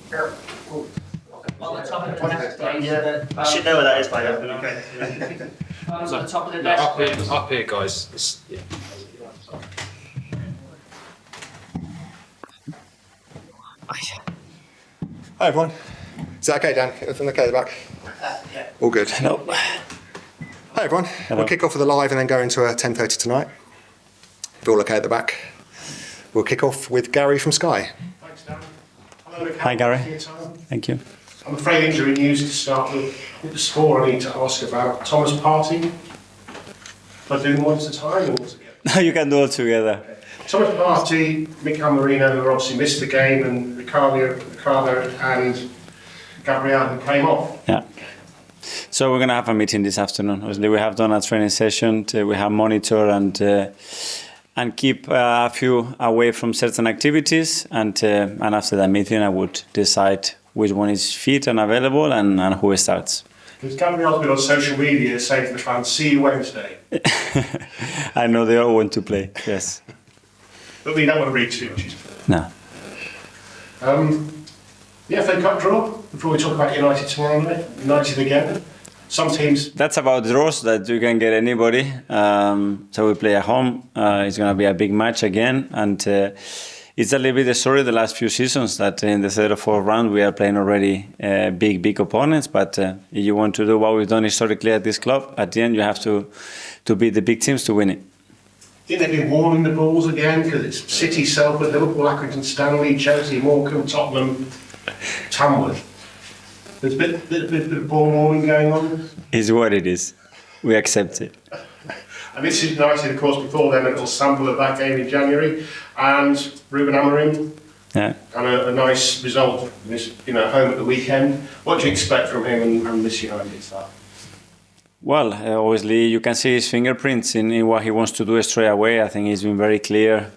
On the top of the desk, please. I should know where that is by now. Okay. On the top of the desk, please. Up here, guys. Hi everyone. Is that okay, Dan? Everything okay at the back? Yeah. All good. Hello. Hi everyone. Hello. We'll kick off with a live and then go into a 10:30 tonight. If all okay at the back. We'll kick off with Gary from Sky. Thanks, Dan. Hello, Hi, Gary. for your time. Thank you. I'm afraid injury news to start with the score I need to ask about. Thomas Partey. Am I doing one at a time or together? You can do it together. Thomas Partey, Mikel Arteta, who obviously missed the game, and Ricardo and Gabriel, who came off. Yeah. So we're going to have a meeting this afternoon. Obviously, we have done a training session. We have monitor and keep a few away from certain activities. And after that meeting, I would decide which one is fit and available and who starts. Because Gabriel's been on social media saying to the fans, "See you Wednesday." I know they all want to play. Yes. But we don't want to read too much. No. The FA Cup draw, before we talk about United tomorrow night. United again. Some teams... That's about draws, that you can get anybody. So we play at home. It's going to be a big match again. And it's a little bit the story of the last few seasons that in the third or fourth round we are playing already big opponents. But if you want to do what we've done historically at this club, at the end you have to beat the big teams to win it. Think they've been warming the balls again, because it's City, Salford, Liverpool, Accrington, Stanley, Chelsea, Morecambe, Tottenham, Tamworth. There's a bit of ball warming going on. It's what it is. We accept it. And this is United, of course, before then, a little sample of that game in January. And Ruben Amorim, Yeah. and a nice result, home at the weekend. What do you expect from him and this United side? Well, obviously you can see his fingerprints in what he wants to do straight away. I think he's been very clear.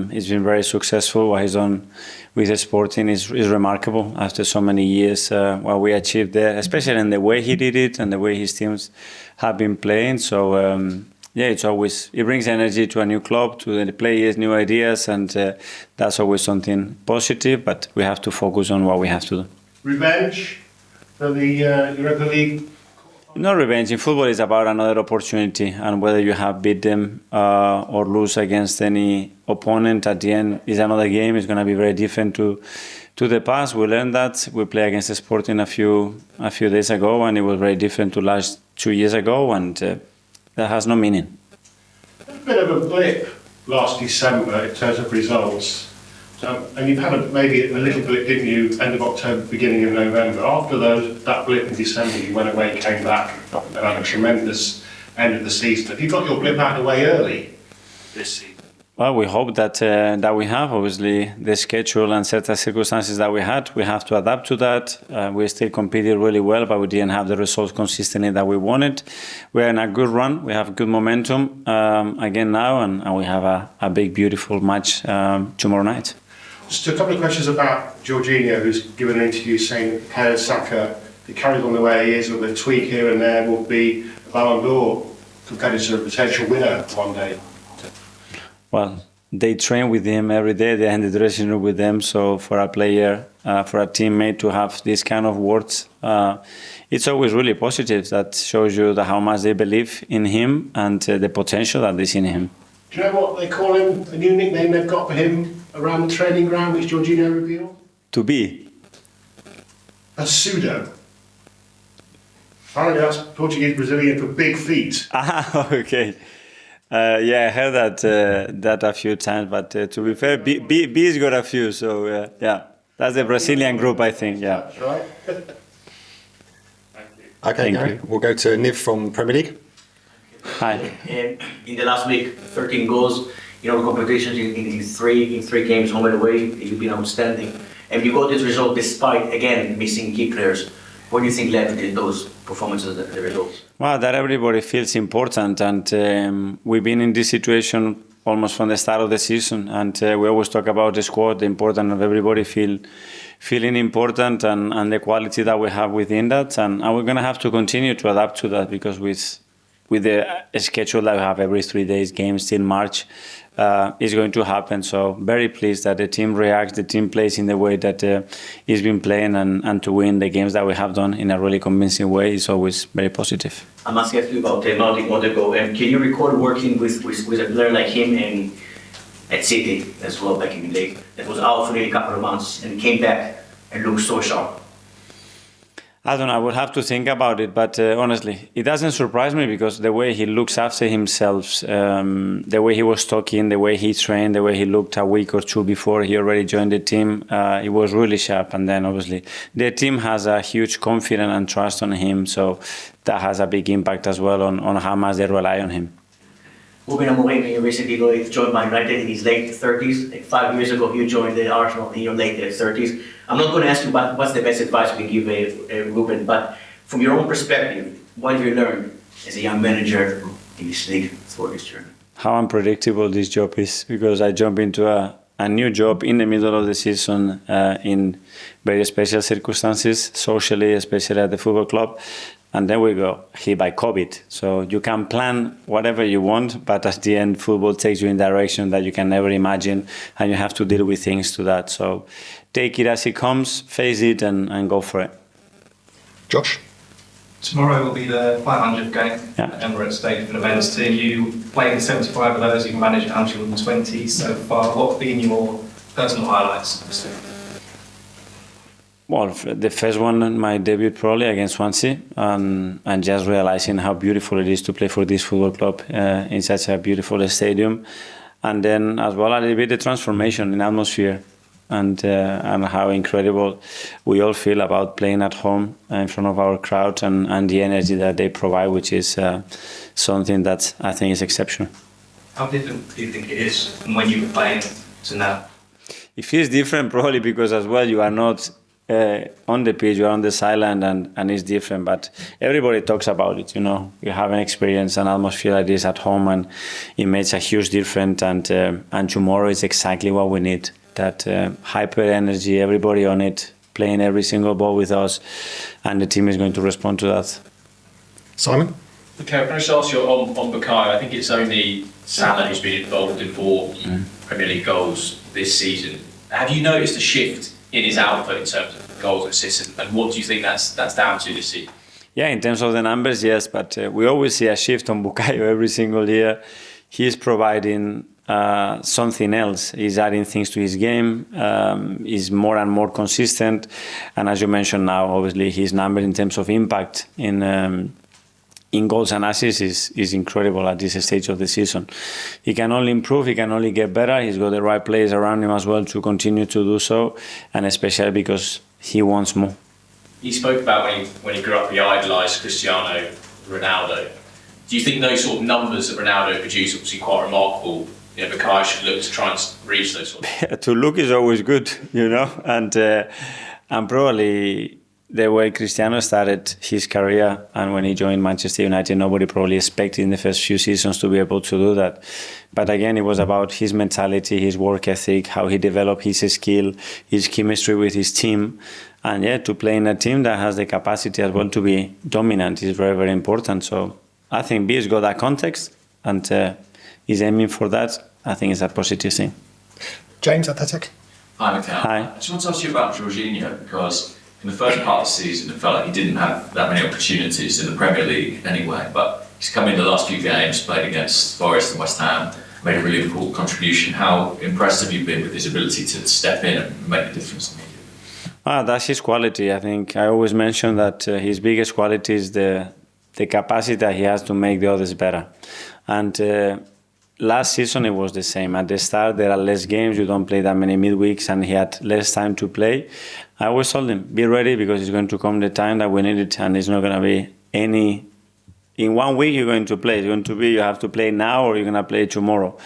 He's been very successful. What he's done with the Sporting is remarkable after so many years. What we achieved there, especially in the way he did it and the way his teams have been playing. So it brings energy to a new club, to the players, new ideas, and that's always something positive. But we have to focus on what we have to do. Revenge for the Europa League. No revenge. In football, it's about another opportunity, and whether you have beat them or lose against any opponent at the end is another game. It's going to be very different to the past. We learned that. We played against the Sporting a few days ago, and it was very different to last 2 years ago, and that has no meaning. A bit of a blip last December in terms of results. And you've had maybe a little blip, didn't you, end of October, beginning of November. After that blip in December, you went away, came back, and had a tremendous end of the season. Have you got your blip out of the way early this season? Well, we hope that we have. Obviously, the schedule and certain circumstances that we had, we have to adapt to that. We still competed really well, but we didn't have the results consistently that we wanted. We're in a good run. We have good momentum again now, and we have a big, beautiful match tomorrow night. Just a couple of questions about Jorginho, who's given an interview saying that Bukayo Saka, if he carries on the way he is with a tweak here and there, will be a Ballon d'Or competitor, a potential winner one day. Well, they train with him every day. They're in the dressing room with them. So for a player, for a teammate to have these kind of words, it's always really positive. That shows you how much they believe in him and the potential that they see in him. Do you know what they call him? A new nickname they've got for him around the training ground, which Jorginho revealed? To be. A pseudo. Apparently that's Portuguese Brazilian for big feet. Ah, okay. I heard that a few times, but to be fair, B's got a few, so yeah. That's the Brazilian group, I think, yeah. That's right. Okay, Thank Gary. you. We'll go to Niv from Premier League. Hi. In the last week, 13 goals, competitions in three games, home and away. You've been outstanding. And you got this result despite, again, missing key players. What do you think led to those performances, the results? Well, that everybody feels important, and we've been in this situation almost from the start of the season, and we always talk about the squad, the importance of everybody feeling important, and the quality that we have within that, and we're going to have to continue to adapt to that, because with the schedule that we have every 3 days games till March, is going to happen. So very pleased that the team reacts, the team plays in the way that it's been playing, and to win the games that we have done in a really convincing way is always very positive. I must ask you about Martin Odegaard. And can you recall working with a player like him at City as well back in the day? That was out for nearly a couple of months and came back and looked so sharp. I don't know, I would have to think about it, but honestly, it doesn't surprise me because the way he looks after himself, the way he was talking, the way he trained, the way he looked a week or two before he already joined the team, it was really sharp. And then obviously the team has a huge confidence and trust on him, so that has a big impact as well on how much they rely on him. Ruben Amorim, you recently joined Man United in his late 30s. Like 5 years ago, you joined the Arsenal in your late 30s. I'm not going to ask you what's the best advice you can give Ruben, but from your own perspective, what have you learned as a young manager in this league for this journey? How unpredictable this job is, because I jump into a new job in the middle of the season in very special circumstances, socially, especially at the football club. And then we go hit by COVID. So you can plan whatever you want, but at the end, football takes you in a direction that you can never imagine, and you have to deal with things to that. So take it as it comes, face it, and go for it. Josh? Tomorrow will be the 500th game Yeah. at Emirates Stadium for the men's team. You played in 75 of those, you've managed 120 so far. What have been your personal highlights? Well, the first one, my debut probably against Swansea, and just realizing how beautiful it is to play for this football club in such a beautiful stadium. And then as well a little bit the transformation in atmosphere and how incredible we all feel about playing at home in front of our crowd and the energy that they provide, which is something that I think is exceptional. How different do you think it is from when you were playing to now? It feels different probably because as well you are not on the pitch, you're on the sideline, and it's different, but everybody talks about it, you know. You haven't experienced an atmosphere like this at home, and it makes a huge difference, and tomorrow is exactly what we need, that hyper energy, everybody on it, playing every single ball with us, and the team is going to respond to that. Simon? Okay, can I just ask you on Bukayo? I think it's only Salah who's been involved in 4 Premier League goals this season. Have you noticed a shift in his output in terms of goals and assists, and what do you think that's down to this season? Yeah, in terms of the numbers, yes, but we always see a shift on Bukayo every single year. He's providing something else. He's adding things to his game. He's more and more consistent, and as you mentioned now, obviously his number in terms of impact in goals and assists is incredible at this stage of the season. He can only improve, he can only get better. He's got the right players around him as well to continue to do so, and especially because he wants more. He spoke about when he grew up, he idolised Cristiano Ronaldo. Do you think those sort of numbers that Ronaldo produced are obviously quite remarkable? You know, Bukayo should look to try and reach those sort of... To look is always good, you know, and probably the way Cristiano started his career and when he joined Manchester United, nobody probably expected in the first few seasons to be able to do that. But again, it was about his mentality, his work ethic, how he developed his skill, his chemistry with his team. And yeah, to play in a team that has the capacity as well to be dominant is very, very important. So I think B has got that context and is aiming for that. I think it's a positive thing. James at Tech. Hi, Mikel. Hi. I just want to ask you about Jorginho, because in the first part of the season, it felt like he didn't have that many opportunities in the Premier League anyway. But he's come in the last few games, played against Forest and West Ham, made a really important contribution. How impressed have you been with his ability to step in and make a difference? That's his quality. I think I always mention that his biggest quality is the capacity that he has to make the others better. And last season it was the same. At the start there are less games, you don't play that many midweeks, and he had less time to play. I always told him, be ready because it's going to come the time that we need it, and it's not going to be any... In 1 week you're going to play. It's going to be you have to play now or you're going to play tomorrow.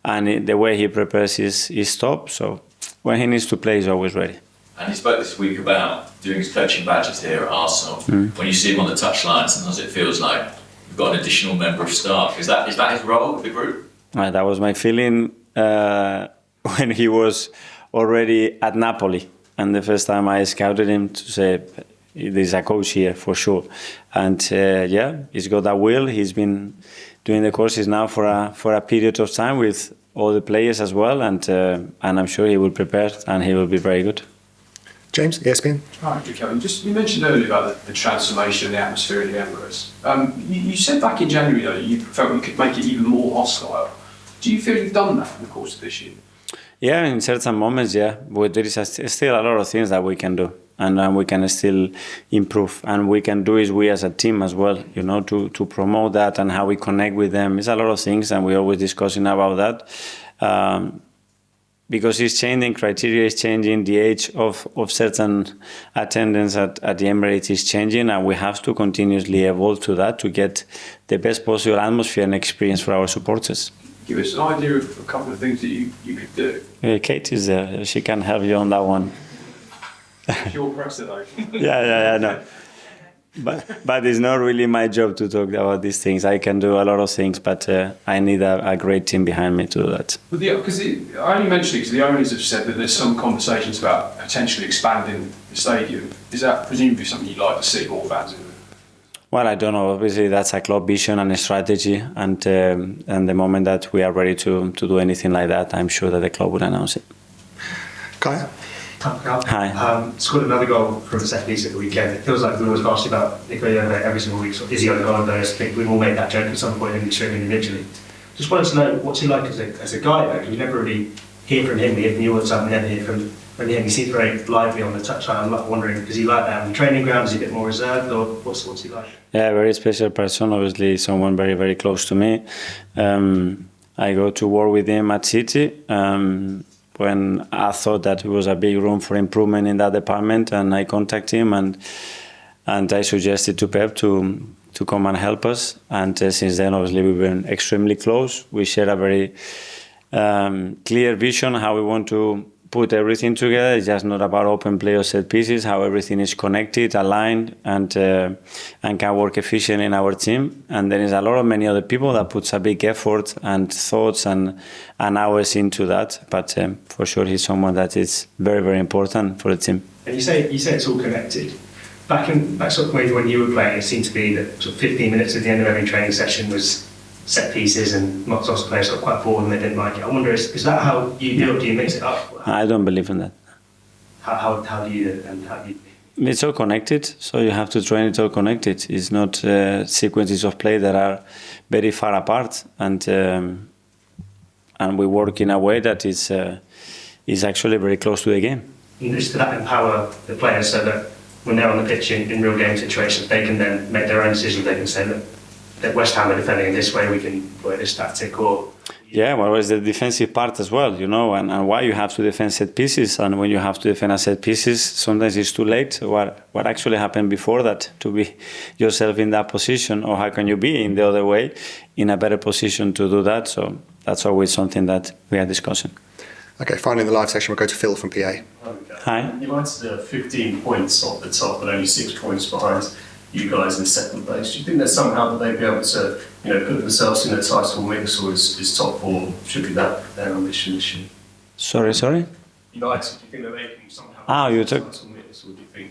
And the way he prepares his top, so when he needs to play, he's always ready. And he spoke this week about doing his coaching badges here at Arsenal. When you see him on the touchline, sometimes it feels like you've got an additional member of staff. Is that his role with the group? That was my feeling when he was already at Napoli. And the first time I scouted him to say, there's a coach here for sure. And yeah, he's got that will. He's been doing the courses now for a period of time with all the players as well, and I'm sure he will prepare and he will be very good. James, ESPN. Hi, Kevin. You mentioned earlier about the transformation of the atmosphere in the Emirates. You said back in January though you felt you could make it even more hostile. Do you feel you've done that in the course of this year? Yeah, in certain moments, yeah. But there is still a lot of things that we can do, and we can still improve, and we can do it we as a team as well. You know, to promote that and how we connect with them. It's a lot of things, and we're always discussing about that. Because it's changing, criteria is changing, the age of certain attendance at the Emirates is changing, and we have to continuously evolve to that to get the best possible atmosphere and experience for our supporters. Give us an idea of a couple of things that you could do. Kate is there, she can help you on that one. Your press though. Yeah, no. But it's not really my job to talk about these things. I can do a lot of things, but I need a great team behind me to do that. Well, I only mention it because the owners have said that there's some conversations about potentially expanding the stadium. Is that presumably something you'd like to see more fans in? Well, I don't know. Obviously, that's a club vision and a strategy, and the moment that we are ready to do anything like that, I'm sure that the club would announce it. Kaya? Hi. Scored another goal from a set piece at the weekend. It feels like we always ask you about Nicolas Jover every single week. So is he on the goal? I think we've all made that joke at some point in the stream individually. Just wanted to know what's he like as a guy though. You never really hear from him. We hear from you all the time. We never hear from him. He seems very lively on the touchline. I'm wondering, is he like that on the training ground? Is he a bit more reserved, or what's he like? Yeah, very special person. Obviously, someone very, very close to me. I go to work with him at City. When I thought that there was a big room for improvement in that department, and I contacted him and I suggested to Pep to come and help us. And since then, obviously, we've been extremely close. We share a very clear vision how we want to put everything together. It's just not about open play or set pieces, how everything is connected, aligned, and can work efficient in our team. And there is a lot of many other people that puts a big effort and thoughts and hours into that. But for sure, he's someone that is very, very important for the team. And you say it's all connected. Back sort of when you were playing, it seemed to be that sort of 15 minutes at the end of every training session was set pieces, and lots of players got quite bored and they didn't like it. I wonder, is that how you do it? Do you mix it up? I don't believe in that. How do you do it, and how do you? It's all connected, so you have to train it all connected. It's not sequences of play that are very far apart, and we work in a way that is actually very close to the game. And just to that empower the players so that when they're on the pitch in real game situations, they can then make their own decisions. They can say, look, that West Ham are defending in this way, we can play this tactic, or... Yeah, well, it's the defensive part as well, you know, and why you have to defend set pieces, and when you have to defend a set pieces, sometimes it's too late. What actually happened before that to be yourself in that position, or how can you be in the other way in a better position to do that? So that's always something that we are discussing. Okay, finally in the live session, we'll go to Phil from PA. Hi. United are 15 points off the top, but only 6 points behind you guys in second place. Do you think that somehow that they'd be able to, put themselves in a title mix, or is top 4 should be their ambition this year? Sorry. United, do you think that they can somehow you title mix, or do you think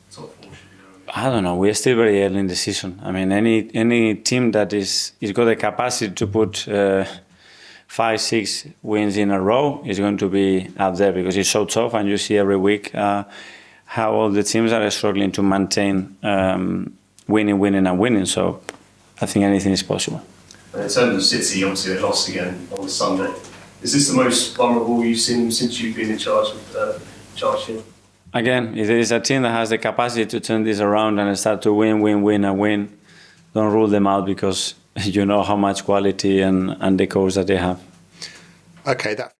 top 4 should be their ambition? I don't know. We're still very early in the season. I mean, any team that is got the capacity to put 5-6 wins in a row is going to be up there, because it's so tough, and you see every week how all the teams are struggling to maintain winning. So I think anything is possible. And in terms of City, obviously they lost again on Sunday. Is this the most vulnerable you've seen since you've been in charge here? Again, if there is a team that has the capacity to turn this around and start to win, don't rule them out, because you know how much quality and the coach that they have. Okay, that.